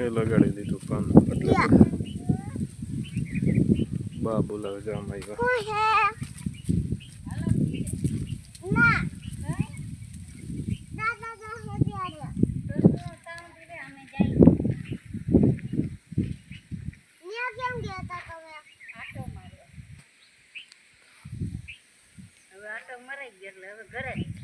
મેં લગાડી દીધું કામ એટલે બા બોલાવે છે આમ આવ્યા આટો મરાઈ ગયો એટલે હવે ઘરે